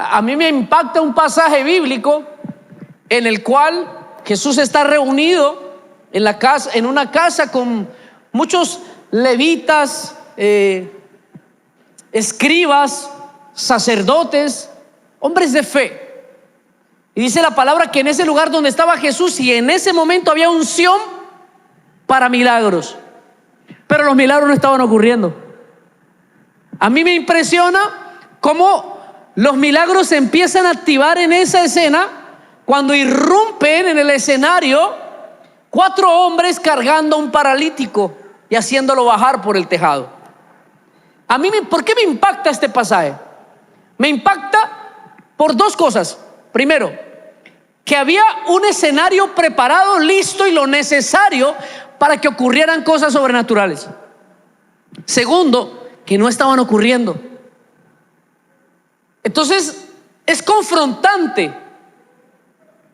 A mí me impacta un pasaje bíblico en el cual Jesús está reunido en una casa con muchos levitas, escribas, sacerdotes, hombres de fe. Y dice la palabra que en ese lugar donde estaba Jesús, y en ese momento había unción para milagros, pero los milagros no estaban ocurriendo. A mí me impresiona cómo los milagros se empiezan a activar en esa escena cuando irrumpen en el escenario 4 hombres cargando a un paralítico y haciéndolo bajar por el tejado. ¿Por qué me impacta este pasaje? Me impacta por 2 cosas. Primero, que había un escenario preparado, listo y lo necesario para que ocurrieran cosas sobrenaturales. Segundo, que no estaban ocurriendo. Entonces, es confrontante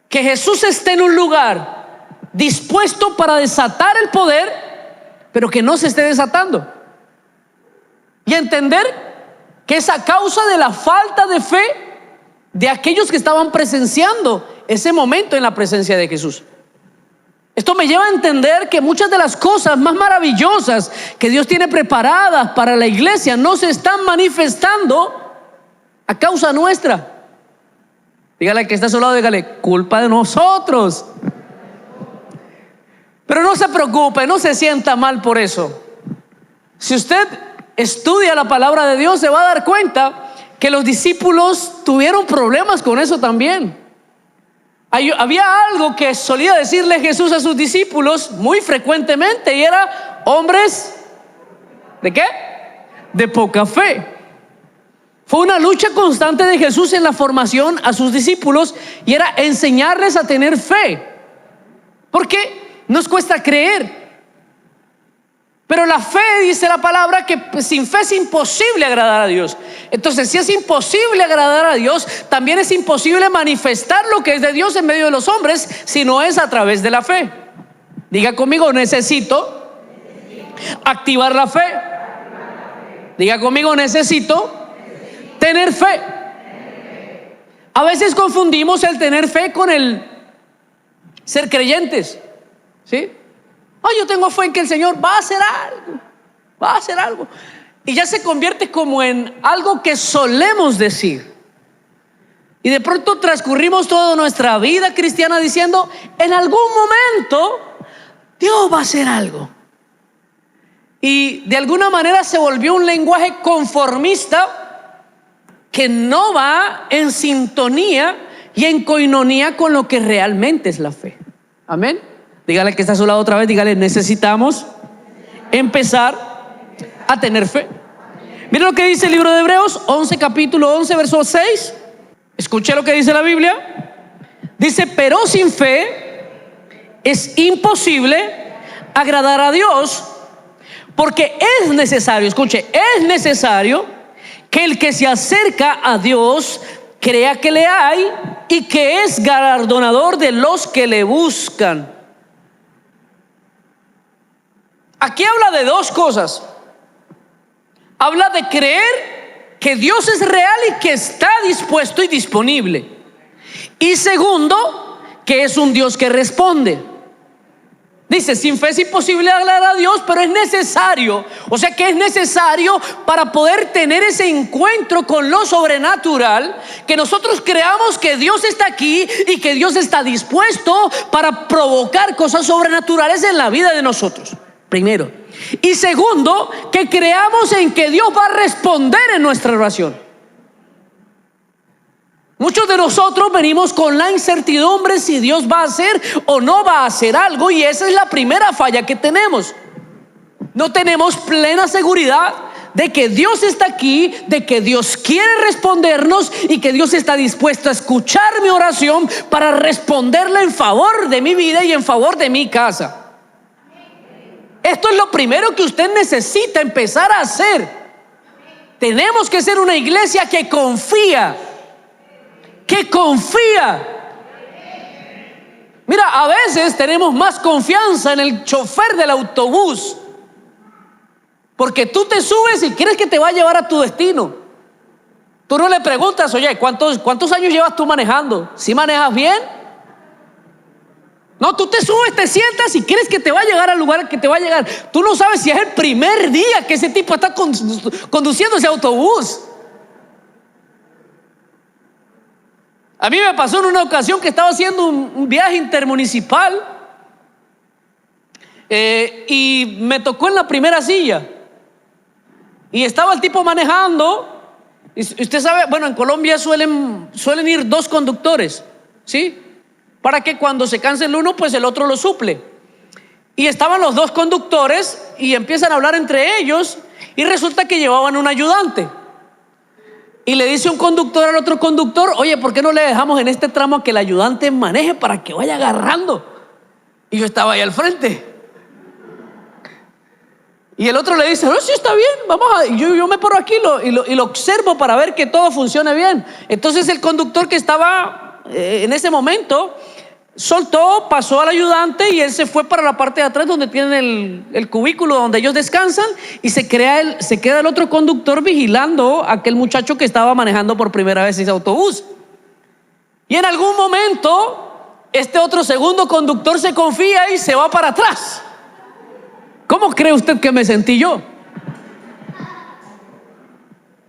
que Jesús esté en un lugar dispuesto para desatar el poder, pero que no se esté desatando. Y entender que es a causa de la falta de fe de aquellos que estaban presenciando ese momento en la presencia de Jesús. Esto me lleva a entender que muchas de las cosas más maravillosas que Dios tiene preparadas para la iglesia no se están manifestando a causa nuestra. Dígale al que está a su lado, dígale, culpa de nosotros. Pero no se preocupe, no se sienta mal por eso. Si usted estudia la palabra de Dios, se va a dar cuenta que los discípulos tuvieron problemas con eso también. Había algo que solía decirle Jesús a sus discípulos muy frecuentemente, y era: hombres ¿de qué? De poca fe. Fue una lucha constante de Jesús en la formación a sus discípulos, y era enseñarles a tener fe, porque nos cuesta creer. Pero la fe, dice la palabra, que sin fe es imposible agradar a Dios. Entonces, si es imposible agradar a Dios, también es imposible manifestar lo que es de Dios en medio de los hombres, si no es a través de la fe. Diga conmigo: necesito activar la fe. Diga conmigo: necesito tener fe. A veces confundimos el tener fe con el ser creyentes, ¿sí? Yo tengo fe en que el Señor va a hacer algo, va a hacer algo. Y ya se convierte como en algo que solemos decir. Y de pronto transcurrimos toda nuestra vida cristiana diciendo: en algún momento Dios va a hacer algo. Y de alguna manera se volvió un lenguaje conformista que no va en sintonía y en coinonía con lo que realmente es la fe. Amén. Dígale al que está a su lado otra vez, dígale: necesitamos empezar a tener fe. Miren lo que dice el libro de Hebreos 11, capítulo 11, verso 6. Escuche lo que dice la Biblia. Dice: pero sin fe es imposible agradar a Dios, porque es necesario, escuche, es necesario que el que se acerca a Dios crea que le hay y que es galardonador de los que le buscan. Aquí habla de 2 cosas. Habla de creer que Dios es real y que está dispuesto y disponible. Y segundo, que es un Dios que responde. Dice: sin fe es imposible agradar a Dios, pero es necesario. O sea que es necesario, para poder tener ese encuentro con lo sobrenatural, que nosotros creamos que Dios está aquí y que Dios está dispuesto para provocar cosas sobrenaturales en la vida de nosotros. Primero. Y segundo, que creamos en que Dios va a responder en nuestra oración. Muchos de nosotros venimos con la incertidumbre si Dios va a hacer o no va a hacer algo, y esa es la primera falla que tenemos. No tenemos plena seguridad de que Dios está aquí, de que Dios quiere respondernos y que Dios está dispuesto a escuchar mi oración para responderle en favor de mi vida y en favor de mi casa. Esto es lo primero que usted necesita empezar a hacer. Tenemos que ser una iglesia que confía. Que confía. Mira, a veces tenemos más confianza en el chofer del autobús, porque tú te subes y crees que te va a llevar a tu destino. Tú no le preguntas, oye, ¿cuántos años llevas tú manejando? ¿Sí manejas bien? No, tú te subes, te sientas y crees que te va a llegar al lugar que te va a llegar. Tú no sabes si es el primer día que ese tipo está conduciendo ese autobús. A mí me pasó en una ocasión que estaba haciendo un viaje intermunicipal y me tocó en la primera silla. Y estaba el tipo manejando. Y usted sabe, bueno, en Colombia suelen ir dos conductores, ¿sí? Para que cuando se canse el uno, pues el otro lo suple. Y estaban los dos conductores y empiezan a hablar entre ellos y resulta que llevaban un ayudante. Y le dice un conductor al otro conductor, oye, ¿por qué no le dejamos en este tramo a que el ayudante maneje para que vaya agarrando? Y yo estaba ahí al frente. Y el otro le dice, no, sí está bien, vamos a... Yo me paro aquí y lo observo para ver que todo funcione bien. Entonces el conductor que estaba en ese momento soltó, pasó al ayudante y él se fue para la parte de atrás donde tienen el cubículo donde ellos descansan y se queda el otro conductor vigilando a aquel muchacho que estaba manejando por primera vez ese autobús. Y en algún momento este otro segundo conductor se confía y se va para atrás. ¿Cómo cree usted que me sentí yo?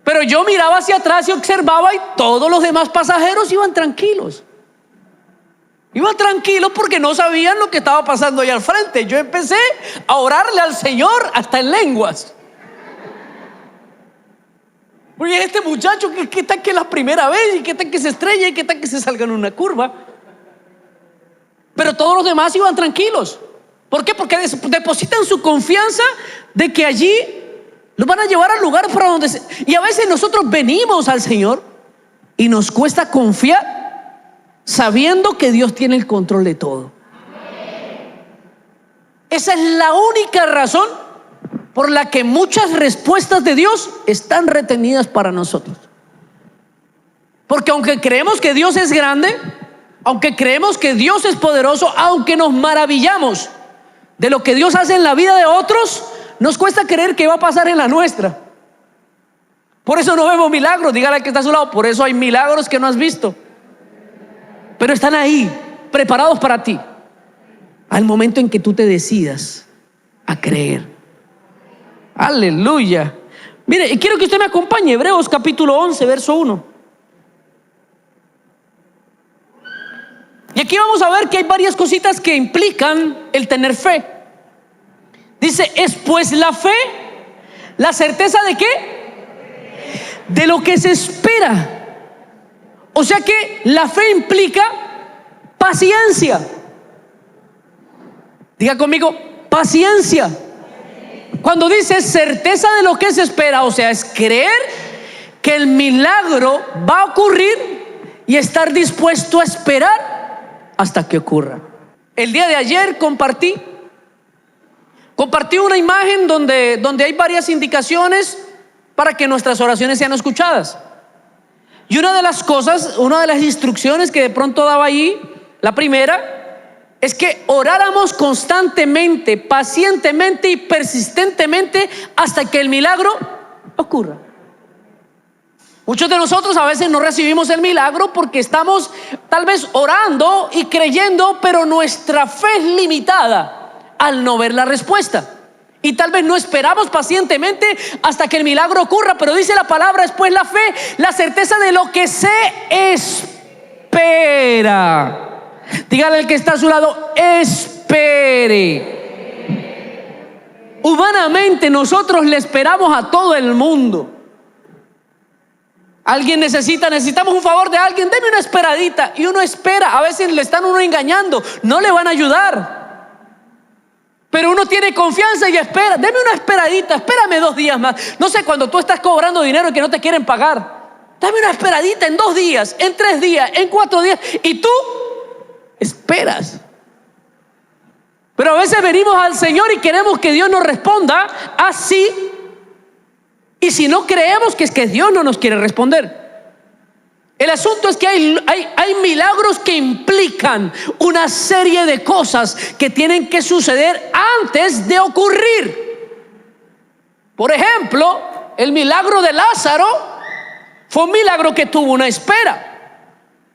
Pero yo miraba hacia atrás y observaba y todos los demás pasajeros iban tranquilos. Iban tranquilos porque no sabían lo que estaba pasando ahí al frente. Yo empecé a orarle al Señor hasta en lenguas. Oye, este muchacho, ¿qué tal que es la primera vez? ¿Y qué tal que se estrella? ¿Y qué tal que se salga en una curva? Pero todos los demás iban tranquilos. ¿Por qué? Porque depositan su confianza de que allí los van a llevar al lugar para donde Y a veces nosotros venimos al Señor y nos cuesta confiar sabiendo que Dios tiene el control de todo. Esa es la única razón por la que muchas respuestas de Dios están retenidas para nosotros. Porque aunque creemos que Dios es grande, aunque creemos que Dios es poderoso, aunque nos maravillamos de lo que Dios hace en la vida de otros, nos cuesta creer que va a pasar en la nuestra. Por eso no vemos milagros. Dígale al que está a su lado, por eso hay milagros que no has visto, pero están ahí, preparados para ti, al momento en que tú te decidas a creer. Aleluya. Mire, y quiero que usted me acompañe, Hebreos capítulo 11, verso 1. Y aquí vamos a ver que hay varias cositas que implican el tener fe. Dice, es pues la fe, la certeza de ¿qué? De lo que se espera. O sea que la fe implica paciencia. Diga conmigo, paciencia. Cuando dice certeza de lo que se espera, o sea, es creer que el milagro va a ocurrir y estar dispuesto a esperar hasta que ocurra. El día de ayer compartí una imagen donde hay varias indicaciones para que nuestras oraciones sean escuchadas. Y una de las instrucciones que de pronto daba ahí, la primera, es que oráramos constantemente, pacientemente y persistentemente hasta que el milagro ocurra. Muchos de nosotros a veces no recibimos el milagro porque estamos tal vez orando y creyendo, pero nuestra fe es limitada al no ver la respuesta. Y tal vez no esperamos pacientemente hasta que el milagro ocurra, pero dice la palabra, después la fe, la certeza de lo que se espera. Dígale al que está a su lado, espere. Humanamente nosotros le esperamos a todo el mundo. Alguien necesitamos un favor de alguien, deme una esperadita. Y uno espera, a veces le están uno engañando, no le van a ayudar. Pero uno tiene confianza y espera, deme una esperadita, espérame 2 días más. No sé, cuando tú estás cobrando dinero y que no te quieren pagar, dame una esperadita en 2 días, en 3 días, en 4 días. Y tú esperas. Pero a veces venimos al Señor y queremos que Dios nos responda así. Y si no creemos que es que Dios no nos quiere responder. El asunto es que hay milagros que implican una serie de cosas que tienen que suceder antes de ocurrir. Por ejemplo, el milagro de Lázaro Fue un milagro que tuvo una espera.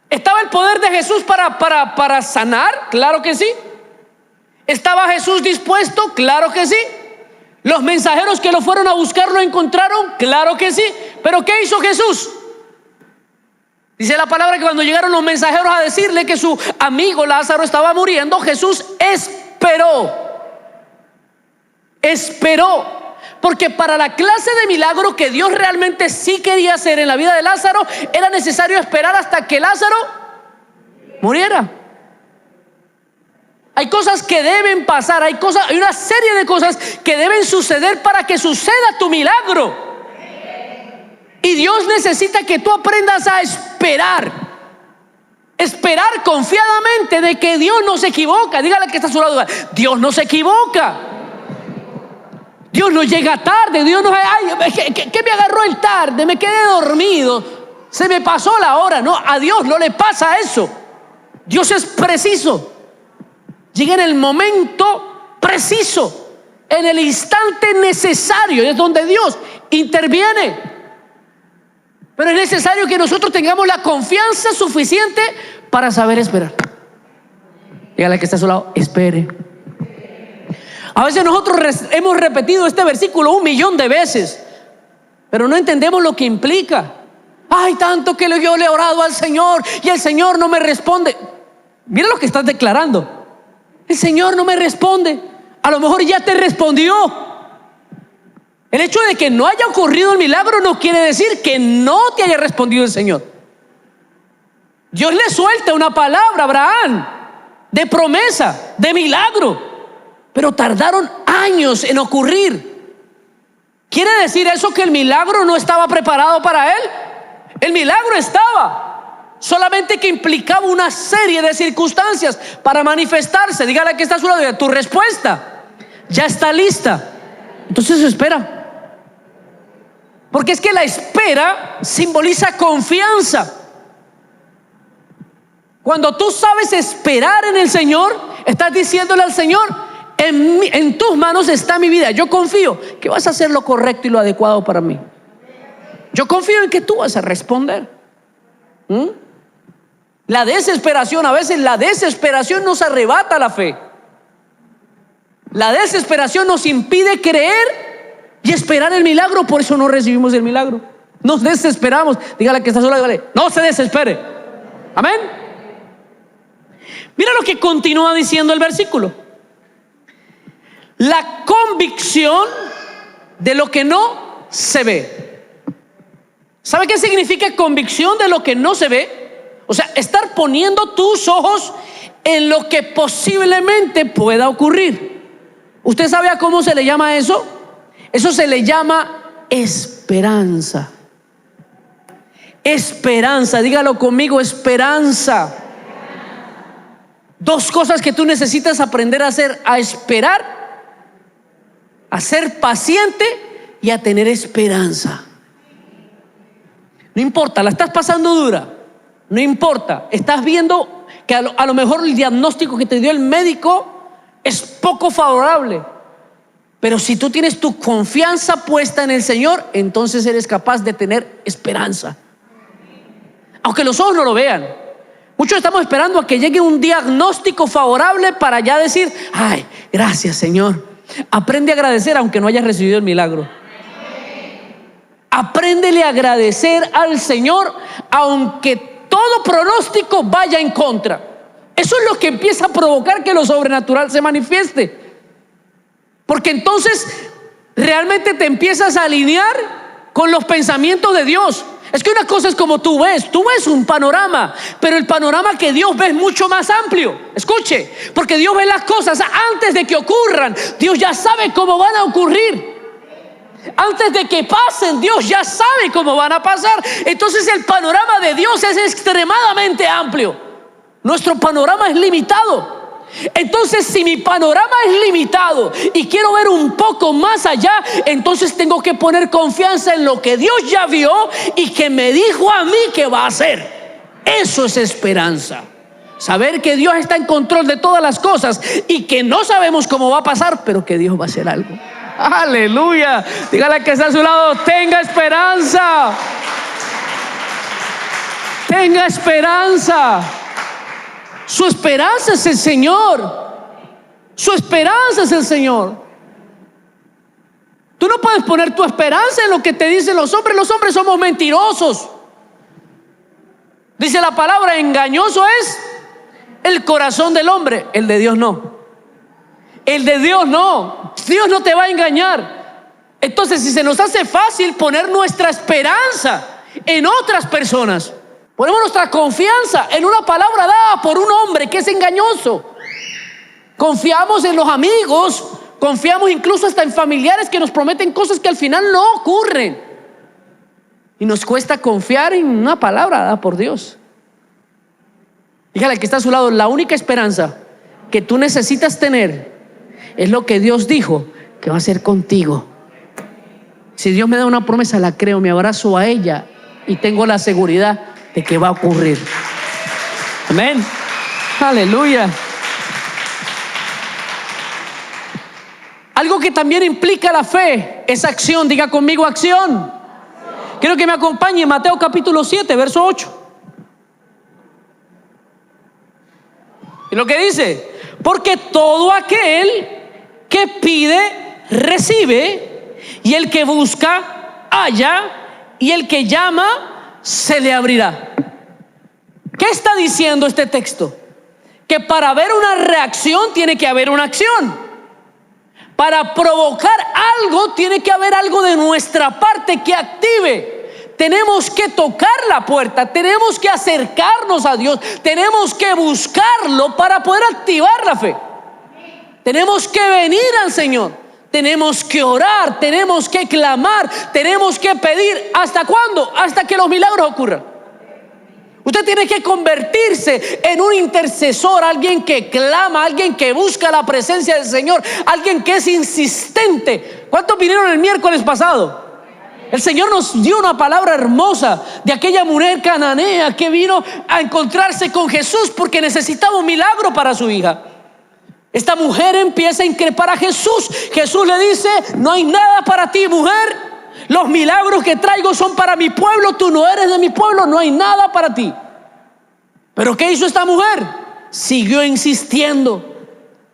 ¿Estaba el poder de Jesús para sanar? Claro que sí. ¿Estaba Jesús dispuesto? Claro que sí. ¿Los mensajeros que lo fueron a buscar lo encontraron? Claro que sí. ¿Pero qué hizo Jesús? Dice la palabra que cuando llegaron los mensajeros a decirle que su amigo Lázaro estaba muriendo, Jesús esperó. Esperó. Porque para la clase de milagro que Dios realmente sí quería hacer en la vida de Lázaro, era necesario esperar hasta que Lázaro muriera. Hay cosas que deben pasar, hay una serie de cosas que deben suceder para que suceda tu milagro. Y Dios necesita que tú aprendas a esperar. Esperar confiadamente de que Dios no se equivoca. Dígale que está a su lado: Dios no se equivoca. Dios no llega tarde. Dios no, ¿qué me agarró el tarde? Me quedé dormido, se me pasó la hora. No, a Dios no le pasa eso. Dios es preciso. Llega en el momento preciso, en el instante necesario. Es donde Dios interviene. Pero es necesario que nosotros tengamos la confianza suficiente para saber esperar. Dígale que está a su lado: espere. A veces nosotros hemos repetido este versículo 1.000.000 de veces, pero no entendemos lo que implica. Ay, tanto que yo le he orado al Señor y el Señor no me responde. Mira lo que estás declarando: el Señor no me responde. A lo mejor ya te respondió. El hecho de que no haya ocurrido el milagro no quiere decir que no te haya respondido el Señor. Dios le suelta una palabra a Abraham de promesa, de milagro, pero tardaron años en ocurrir. ¿Quiere decir eso que el milagro no estaba preparado para él? El milagro estaba, solamente que implicaba una serie de circunstancias para manifestarse. Dígale que está a su lado: tu respuesta ya está lista. Entonces espera. Porque es que la espera simboliza confianza. Cuando tú sabes esperar en el Señor, estás diciéndole al Señor: en tus manos está mi vida. Yo confío que vas a hacer lo correcto y lo adecuado para mí. Yo confío en que tú vas a responder. La desesperación, a veces la desesperación nos arrebata la fe. La desesperación nos impide creer y esperar el milagro. Por eso no recibimos el milagro. Nos desesperamos. Dígale que está sola, dígale: no se desespere. Amén. Mira lo que continúa diciendo el versículo: la convicción de lo que no se ve. ¿Sabe qué significa convicción de lo que no se ve? O sea, estar poniendo tus ojos en lo que posiblemente pueda ocurrir. ¿Usted sabe a cómo se le llama eso? Eso se le llama esperanza. Esperanza, dígalo conmigo: esperanza. Dos cosas que tú necesitas aprender a hacer: a esperar, a ser paciente y a tener esperanza. No importa, la estás pasando dura, no importa, estás viendo que a lo mejor el diagnóstico que te dio el médico es poco favorable, pero si tú tienes tu confianza puesta en el Señor, entonces eres capaz de tener esperanza, aunque los ojos no lo vean. Muchos estamos esperando a que llegue un diagnóstico favorable para ya decir: ay, gracias, Señor. Aprende a agradecer aunque no hayas recibido el milagro. Apréndele a agradecer al Señor aunque todo pronóstico vaya en contra. Eso es lo que empieza a provocar que lo sobrenatural se manifieste. Porque entonces realmente te empiezas a alinear con los pensamientos de Dios. Es que una cosa es como tú ves un panorama, pero el panorama que Dios ve es mucho más amplio. Escuche, porque Dios ve las cosas antes de que ocurran. Dios ya sabe cómo van a ocurrir. Antes de que pasen, Dios ya sabe cómo van a pasar. Entonces el panorama de Dios es extremadamente amplio. Nuestro panorama es limitado. Entonces, si mi panorama es limitado y quiero ver un poco más allá, entonces tengo que poner confianza en lo que Dios ya vio y que me dijo a mí que va a hacer. Eso es esperanza. Saber que Dios está en control de todas las cosas y que no sabemos cómo va a pasar, pero que Dios va a hacer algo. Aleluya. Dígale que está a su lado: tenga esperanza. tenga esperanza. Su esperanza es el Señor. Su esperanza es el Señor. Tú no puedes poner tu esperanza en lo que te dicen los hombres. Los hombres somos mentirosos. Dice la palabra, engañoso es el corazón del hombre. El de Dios no. El de Dios no. Dios no te va a engañar. Entonces, si se nos hace fácil poner nuestra esperanza en otras personas, ponemos nuestra confianza en una palabra dada por un hombre que es engañoso. Confiamos en los amigos, confiamos incluso hasta en familiares que nos prometen cosas que al final no ocurren. Y nos cuesta confiar en una palabra dada por Dios. Dígale al que está a su lado, la única esperanza que tú necesitas tener es lo que Dios dijo que va a hacer contigo. Si Dios me da una promesa, la creo, me abrazo a ella y tengo la seguridad de que va a ocurrir. Amén. Aleluya. Algo que también implica la fe es acción. Diga conmigo, acción. Quiero que me acompañe en Mateo capítulo 7, verso 8. Y lo que dice: porque todo aquel que pide, recibe, y el que busca, halla, y el que llama, se le abrirá. ¿Qué está diciendo este texto? Que para haber una reacción tiene que haber una acción. Para provocar algo tiene que haber algo de nuestra parte que active. Tenemos que tocar la puerta, tenemos que acercarnos a Dios, tenemos que buscarlo para poder activar la fe. Tenemos que venir al Señor, tenemos que orar, tenemos que clamar, tenemos que pedir. ¿Hasta cuándo? Hasta que los milagros ocurran. Usted tiene que convertirse en un intercesor, alguien que clama, alguien que busca la presencia del Señor, alguien que es insistente. ¿Cuántos vinieron el miércoles pasado? El Señor nos dio una palabra hermosa de aquella mujer cananea que vino a encontrarse con Jesús porque necesitaba un milagro para su hija. Esta mujer empieza a increpar a Jesús. Jesús le dice: no hay nada para ti, mujer. Los milagros que traigo son para mi pueblo. Tú no eres de mi pueblo, no hay nada para ti. Pero ¿qué hizo esta mujer? Siguió insistiendo.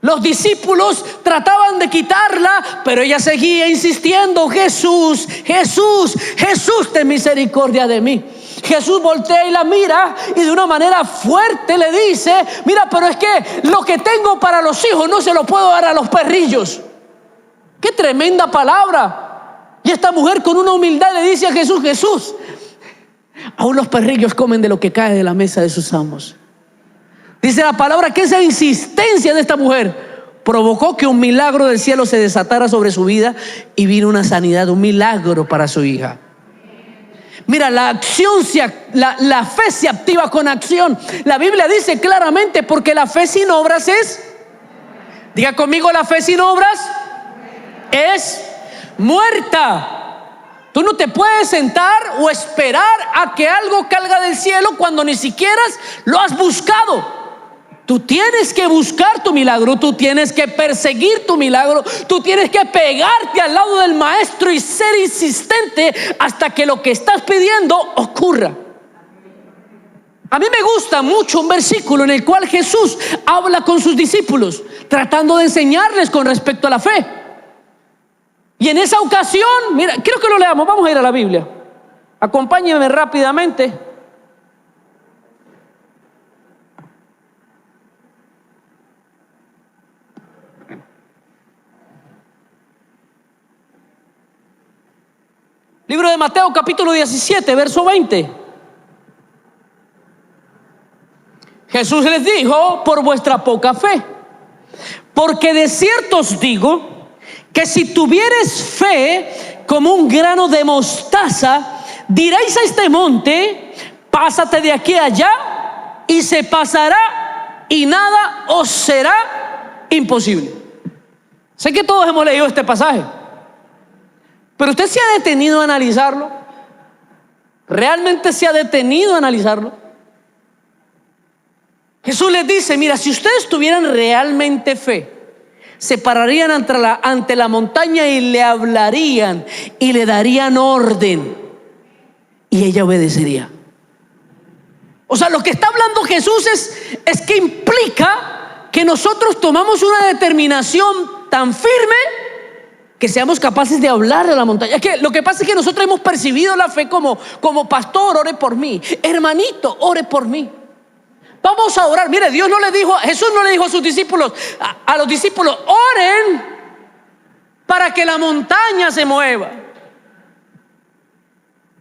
Los discípulos trataban de quitarla, pero ella seguía insistiendo: Jesús, Jesús, Jesús, ten misericordia de mí. Jesús voltea y la mira y de una manera fuerte le dice: mira, pero es que lo que tengo para los hijos no se lo puedo dar a los perrillos. ¡Qué tremenda palabra! Y esta mujer con una humildad le dice a Jesús: Jesús, aún los perrillos comen de lo que cae de la mesa de sus amos. Dice la palabra que esa insistencia de esta mujer provocó que un milagro del cielo se desatara sobre su vida y vino una sanidad, un milagro para su hija. Mira, la fe se activa con acción. La Biblia dice claramente: porque la fe sin obras es, diga conmigo, la fe sin obras es muerta. Tú no te puedes sentar o esperar a que algo caiga del cielo cuando ni siquiera lo has buscado. Tú tienes que buscar tu milagro, tú tienes que perseguir tu milagro, tú tienes que pegarte al lado del maestro y ser insistente hasta que lo que estás pidiendo ocurra. A mí me gusta mucho un versículo en el cual Jesús habla con sus discípulos, tratando de enseñarles con respecto a la fe. Y en esa ocasión, mira, quiero que lo leamos, vamos a ir a la Biblia. Acompáñenme rápidamente. Libro de Mateo capítulo 17, verso 20. Jesús les dijo: por vuestra poca fe. Porque de cierto os digo que si tuvieres fe como un grano de mostaza, diréis a este monte: pásate de aquí a allá, y se pasará, y nada os será imposible. Sé que todos hemos leído este pasaje, pero usted se ha detenido a analizarlo. ¿Realmente se ha detenido a analizarlo? Jesús les dice: mira, si ustedes tuvieran realmente fe, se pararían ante la montaña y le hablarían y le darían orden y ella obedecería. O sea, lo que está hablando Jesús es que implica que nosotros tomamos una determinación tan firme que seamos capaces de hablar a la montaña. Es que lo que pasa es que nosotros hemos percibido la fe como pastor, ore por mí, hermanito, ore por mí. Vamos a orar. Mire, Jesús no le dijo a sus discípulos, a los discípulos, oren para que la montaña se mueva.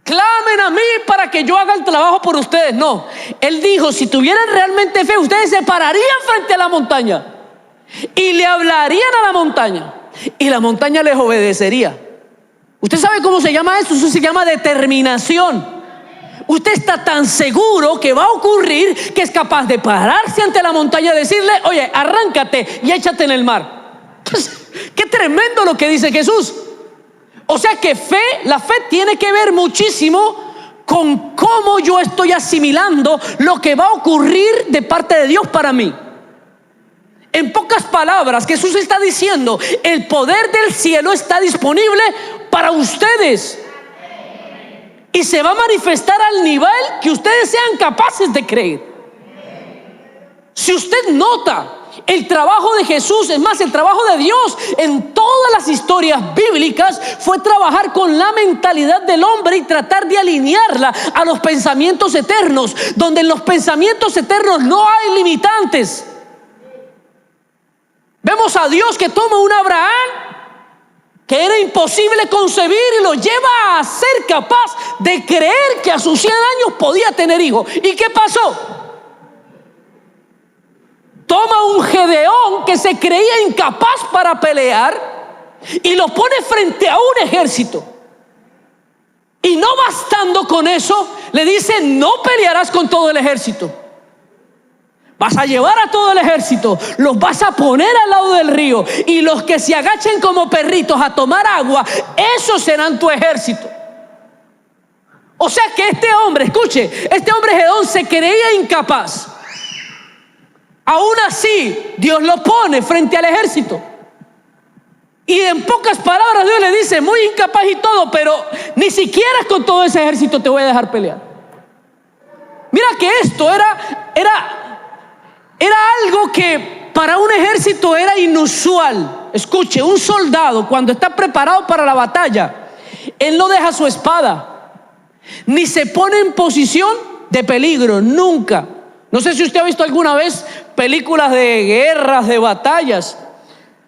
Clamen a mí para que yo haga el trabajo por ustedes. No, Él dijo, si tuvieran realmente fe, ustedes se pararían frente a la montaña y le hablarían a la montaña y la montaña les obedecería. ¿Usted sabe cómo se llama eso? Eso se llama determinación. Usted está tan seguro que va a ocurrir que es capaz de pararse ante la montaña y decirle, oye, arráncate y échate en el mar. Qué tremendo lo que dice Jesús. O sea que la fe tiene que ver muchísimo con cómo yo estoy asimilando lo que va a ocurrir de parte de Dios para mí. En pocas palabras, Jesús está diciendo, el poder del cielo está disponible para ustedes. Y se va a manifestar al nivel que ustedes sean capaces de creer. Si usted nota el trabajo de Jesús, es más, el trabajo de Dios en todas las historias bíblicas fue trabajar con la mentalidad del hombre y tratar de alinearla a los pensamientos eternos, donde en los pensamientos eternos no hay limitantes. Vemos a Dios que toma un Abraham que era imposible concebir y lo lleva a ser capaz de creer que a sus 100 años podía tener hijos. ¿Y qué pasó? Toma un Gedeón que se creía incapaz para pelear y lo pone frente a un ejército. Y no bastando con eso, le dice, no pelearás con todo el ejército. Vas a llevar a todo el ejército, los vas a poner al lado del río y los que se agachen como perritos a tomar agua, esos serán tu ejército. O sea que este hombre Gedeón se creía incapaz. Aún así, Dios lo pone frente al ejército. Y en pocas palabras Dios le dice, muy incapaz y todo, pero ni siquiera con todo ese ejército te voy a dejar pelear. Mira que esto era algo que para un ejército era inusual. Escuche, un soldado cuando está preparado para la batalla, él no deja su espada, ni se pone en posición de peligro, nunca. No sé si usted ha visto alguna vez películas de guerras, de batallas,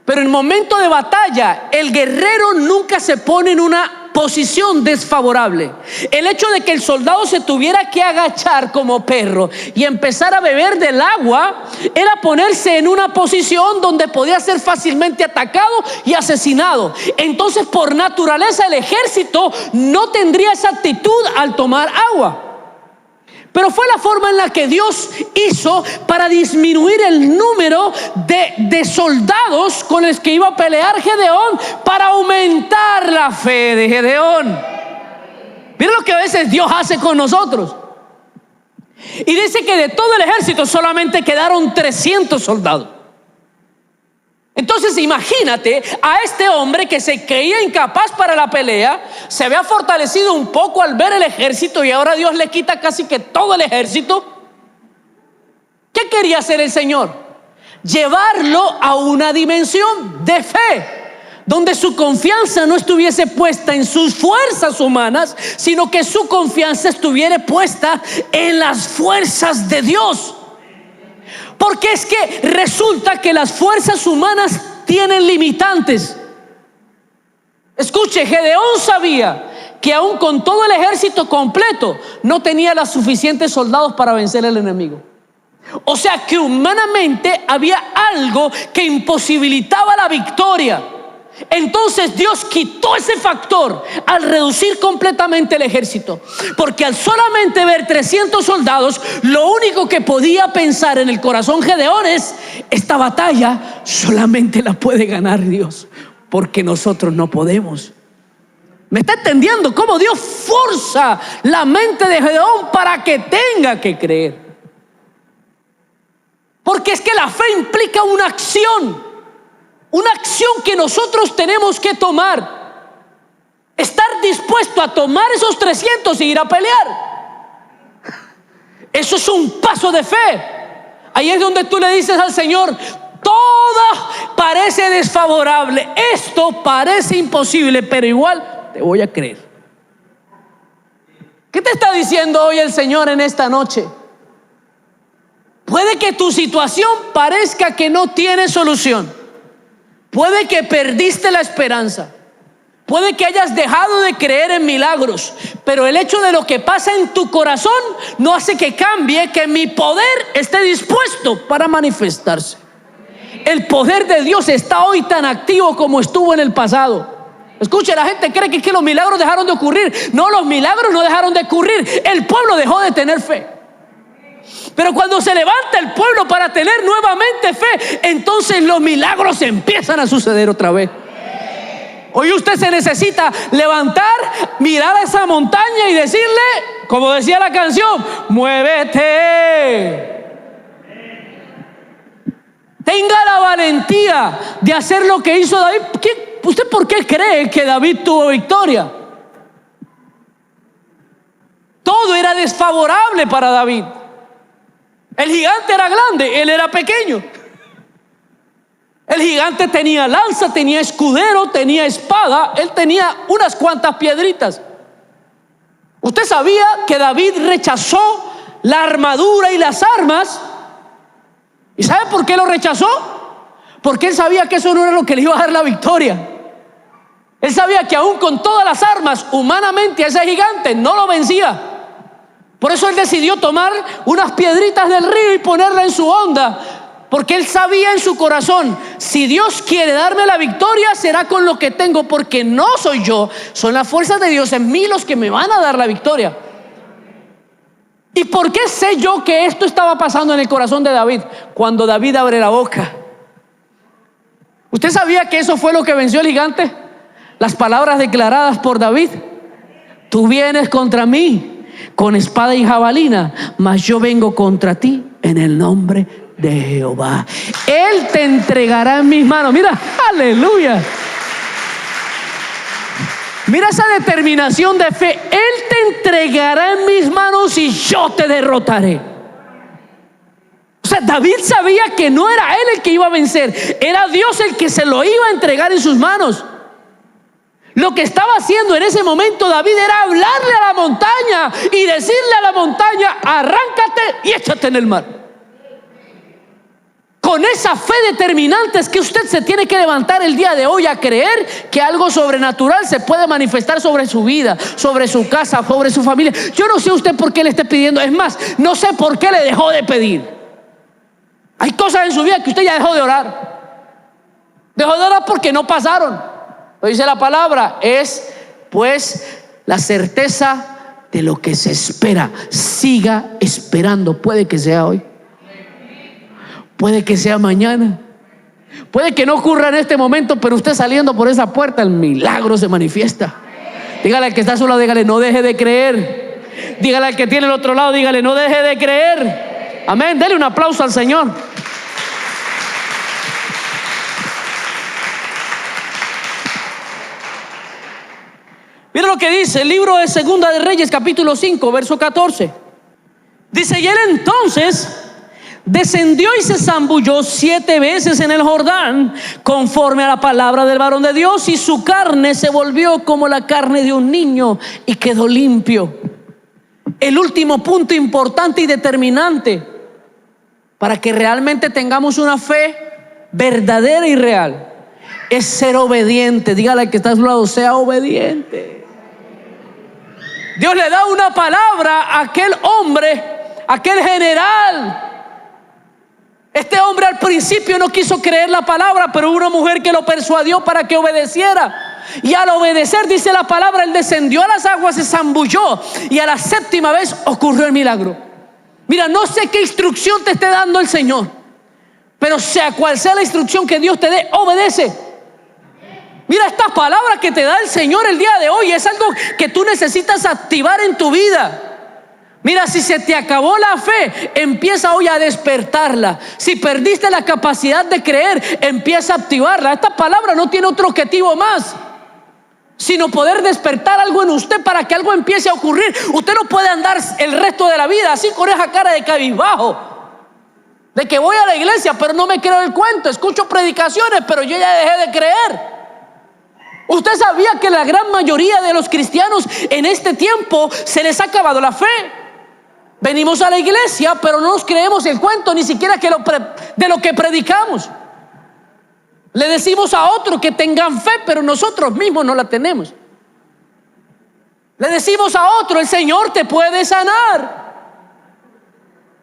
pero en momento de batalla, el guerrero nunca se pone en una posición desfavorable. El hecho de que el soldado se tuviera que agachar como perro y empezar a beber del agua era ponerse en una posición donde podía ser fácilmente atacado y asesinado. Entonces, por naturaleza, el ejército no tendría esa actitud al tomar agua. Pero fue la forma en la que Dios hizo para disminuir el número de soldados con los que iba a pelear Gedeón, para aumentar la fe de Gedeón. Miren lo que a veces Dios hace con nosotros. Y dice que de todo el ejército solamente quedaron 300 soldados. Entonces imagínate a este hombre que se creía incapaz para la pelea, se había fortalecido un poco al ver el ejército y ahora Dios le quita casi que todo el ejército. ¿Qué quería hacer el Señor? Llevarlo a una dimensión de fe, donde su confianza no estuviese puesta en sus fuerzas humanas, sino que su confianza estuviera puesta en las fuerzas de Dios. Porque es que resulta que las fuerzas humanas tienen limitantes. Escuche, Gedeón sabía que aún con todo el ejército completo no tenía los suficientes soldados para vencer al enemigo. O sea que humanamente había algo que imposibilitaba la victoria. Entonces Dios quitó ese factor al reducir completamente el ejército, porque al solamente ver 300 soldados, lo único que podía pensar en el corazón Gedeón es: esta batalla solamente la puede ganar Dios, porque nosotros no podemos. ¿Me está entendiendo cómo Dios forza la mente de Gedeón para que tenga que creer? Porque es que la fe implica una acción que nosotros tenemos que tomar. Estar dispuesto a tomar esos 300 y ir a pelear. Eso es un paso de fe. Ahí es donde tú le dices al Señor: todo parece desfavorable, esto parece imposible, pero igual te voy a creer. ¿Qué te está diciendo hoy el Señor en esta noche? Puede que tu situación parezca que no tiene solución. Puede que perdiste la esperanza. Puede que hayas dejado de creer en milagros, pero el hecho de lo que pasa en tu corazón no hace que cambie que mi poder esté dispuesto para manifestarse. El poder de Dios está hoy tan activo como estuvo en el pasado. Escuche, la gente cree que los milagros dejaron de ocurrir. No, los milagros no dejaron de ocurrir. El pueblo dejó de tener fe. Pero cuando se levanta el pueblo para tener nuevamente fe, entonces los milagros empiezan a suceder otra vez. Hoy usted se necesita levantar, mirar a esa montaña y decirle, como decía la canción: muévete. Tenga la valentía de hacer lo que hizo David. ¿Usted por qué cree que David tuvo victoria? Todo era desfavorable para David. El gigante era grande, él era pequeño. El gigante tenía lanza, tenía escudero, tenía espada, él tenía unas cuantas piedritas. ¿Usted sabía que David rechazó la armadura y las armas? ¿Y sabe por qué lo rechazó? Porque él sabía que eso no era lo que le iba a dar la victoria. Él sabía que aún con todas las armas, humanamente a ese gigante no lo vencía. Por eso él decidió tomar unas piedritas del río y ponerla en su onda, porque él sabía en su corazón: si Dios quiere darme la victoria, será con lo que tengo, porque no soy yo, son las fuerzas de Dios en mí los que me van a dar la victoria. ¿Y por qué sé yo que esto estaba pasando en el corazón de David? Cuando David abre la boca. ¿Usted sabía que eso fue lo que venció al gigante? Las palabras declaradas por David: tú vienes contra mí con espada y jabalina, mas yo vengo contra ti en el nombre de Jehová. Él te entregará en mis manos. Mira, aleluya. Mira esa determinación de fe. Él te entregará en mis manos y yo te derrotaré. O sea, David sabía que no era él el que iba a vencer, era Dios el que se lo iba a entregar en sus manos. Lo que estaba haciendo en ese momento David era hablarle a la montaña y decirle a la montaña: arráncate y échate en el mar. Con esa fe determinante es que usted se tiene que levantar el día de hoy a creer que algo sobrenatural se puede manifestar sobre su vida, sobre su casa, sobre su familia. Yo no sé usted por qué le esté pidiendo. Es más, no sé por qué le dejó de pedir. Hay cosas en su vida que usted ya dejó de orar. Dejó de orar porque no pasaron. Lo dice la palabra: es pues la certeza de lo que se espera. Siga esperando. Puede que sea hoy, puede que sea mañana, puede que no ocurra en este momento, pero usted saliendo por esa puerta, el milagro se manifiesta. Dígale al que está a su lado, dígale: no deje de creer. Dígale al que tiene el otro lado, dígale: no deje de creer. Amén. Dele un aplauso al Señor. Mira lo que dice el libro de Segunda de Reyes, capítulo 5, verso 14. Dice: y él entonces descendió y se zambulló 7 veces en el Jordán, conforme a la palabra del varón de Dios, y su carne se volvió como la carne de un niño y quedó limpio. El último punto importante y determinante para que realmente tengamos una fe verdadera y real es ser obediente. Dígale al que está a su lado: sea obediente. Dios le da una palabra a aquel hombre, a aquel general. Este hombre al principio no quiso creer la palabra, pero hubo una mujer que lo persuadió para que obedeciera. Y al obedecer, dice la palabra, él descendió a las aguas, se zambulló, y a la 7ª vez ocurrió el milagro. Mira, no sé qué instrucción te esté dando el Señor, pero sea cual sea la instrucción que Dios te dé, obedece. Mira, esta palabra que te da el Señor el día de hoy es algo que tú necesitas activar en tu vida. Mira, si se te acabó la fe, empieza hoy a despertarla. Si perdiste la capacidad de creer, empieza a activarla. Esta palabra no tiene otro objetivo más. sino poder despertar algo en usted para que algo empiece a ocurrir. Usted no puede andar el resto de la vida así con esa cara de cabizbajo, de que voy a la iglesia pero no me creo el cuento, escucho predicaciones pero yo ya dejé de creer. Usted sabía que la gran mayoría de los cristianos en este tiempo se les ha acabado la fe. Venimos a la iglesia pero no nos creemos el cuento, ni siquiera de lo que predicamos. Le decimos a otros que tengan fe, pero nosotros mismos no la tenemos. Le decimos a otro, el Señor te puede sanar.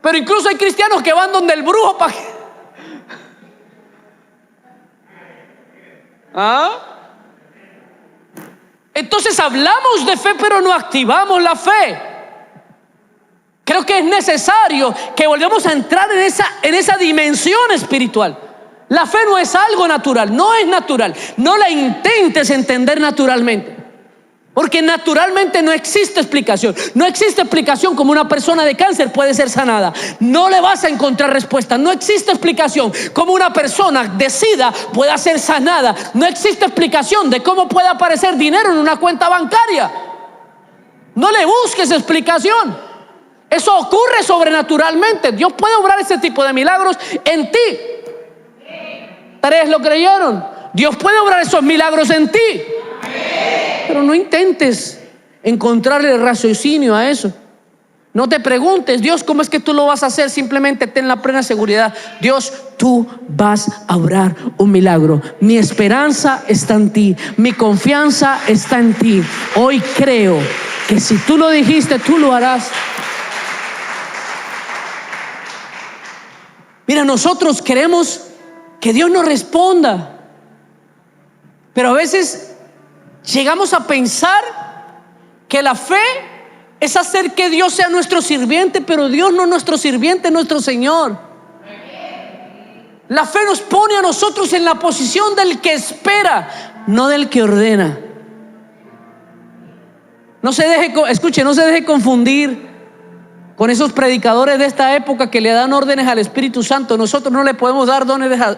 Pero incluso hay cristianos que van donde el brujo para que... Entonces hablamos de fe, pero no activamos la fe. Creo que es necesario que volvamos a entrar en esa dimensión espiritual. La fe no es algo natural, no es natural. No la intentes entender naturalmente, porque naturalmente no existe explicación. No existe explicación como una persona de cáncer puede ser sanada. No le vas a encontrar respuesta. No existe explicación como una persona de SIDA pueda ser sanada. No existe explicación de cómo puede aparecer dinero en una cuenta bancaria. No le busques explicación. Eso ocurre sobrenaturalmente. Dios puede obrar ese tipo de milagros en ti. 3 lo creyeron. Dios puede obrar esos milagros en ti. Pero no intentes encontrarle raciocinio a eso. No te preguntes, Dios, ¿cómo es que tú lo vas a hacer? Simplemente ten la plena seguridad. Dios, tú vas a obrar un milagro. Mi esperanza está en ti. Mi confianza está en ti. Hoy creo que si tú lo dijiste, tú lo harás. Mira, nosotros queremos que Dios nos responda, pero a veces llegamos a pensar que la fe es hacer que Dios sea nuestro sirviente, pero Dios no es nuestro sirviente, es nuestro Señor. La fe nos pone a nosotros en la posición del que espera, no del que ordena. No se deje confundir con esos predicadores de esta época que le dan órdenes al Espíritu Santo. Nosotros no le podemos dar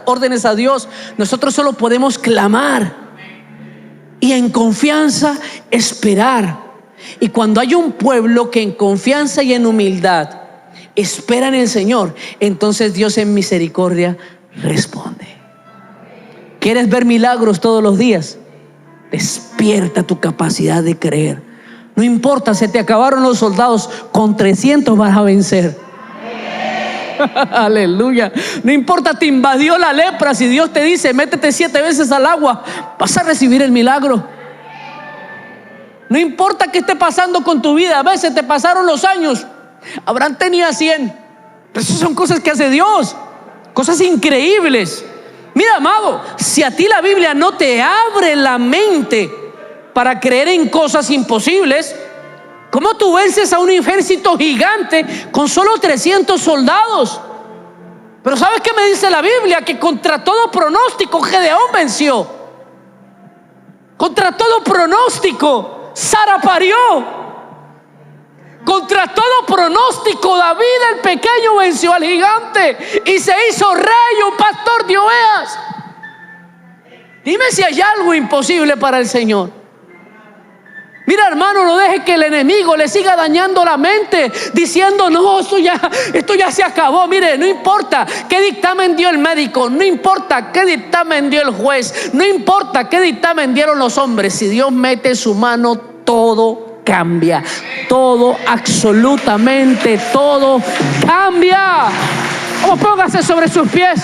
órdenes a Dios. Nosotros solo podemos clamar y en confianza esperar. Y cuando hay un pueblo que en confianza y en humildad espera en el Señor, entonces Dios en misericordia responde. ¿Quieres ver milagros todos los días? Despierta tu capacidad de creer. No importa, se te acabaron los soldados, con 300 vas a vencer. Aleluya. No importa, te invadió la lepra. Si Dios te dice, métete 7 veces al agua, vas a recibir el milagro. No importa qué esté pasando con tu vida. A veces te pasaron los años, Abraham tenía 100. Pero esas son cosas que hace Dios, cosas increíbles. Mira, amado, si a ti la Biblia no te abre la mente para creer en cosas imposibles, ¿cómo tú vences a un ejército gigante con solo 300 soldados? Pero ¿sabes qué me dice la Biblia? Que contra todo pronóstico Gedeón venció. Contra todo pronóstico Sara parió. Contra todo pronóstico David el pequeño venció al gigante y se hizo rey, un pastor de ovejas. Dime si hay algo imposible para el Señor. Mira, hermano, no deje que el enemigo le siga dañando la mente diciendo, no, esto ya se acabó. Mire, no importa qué dictamen dio el médico, no importa qué dictamen dio el juez, no importa qué dictamen dieron los hombres. Si Dios mete su mano, todo cambia. Todo, absolutamente todo cambia. Póngase sobre sus pies.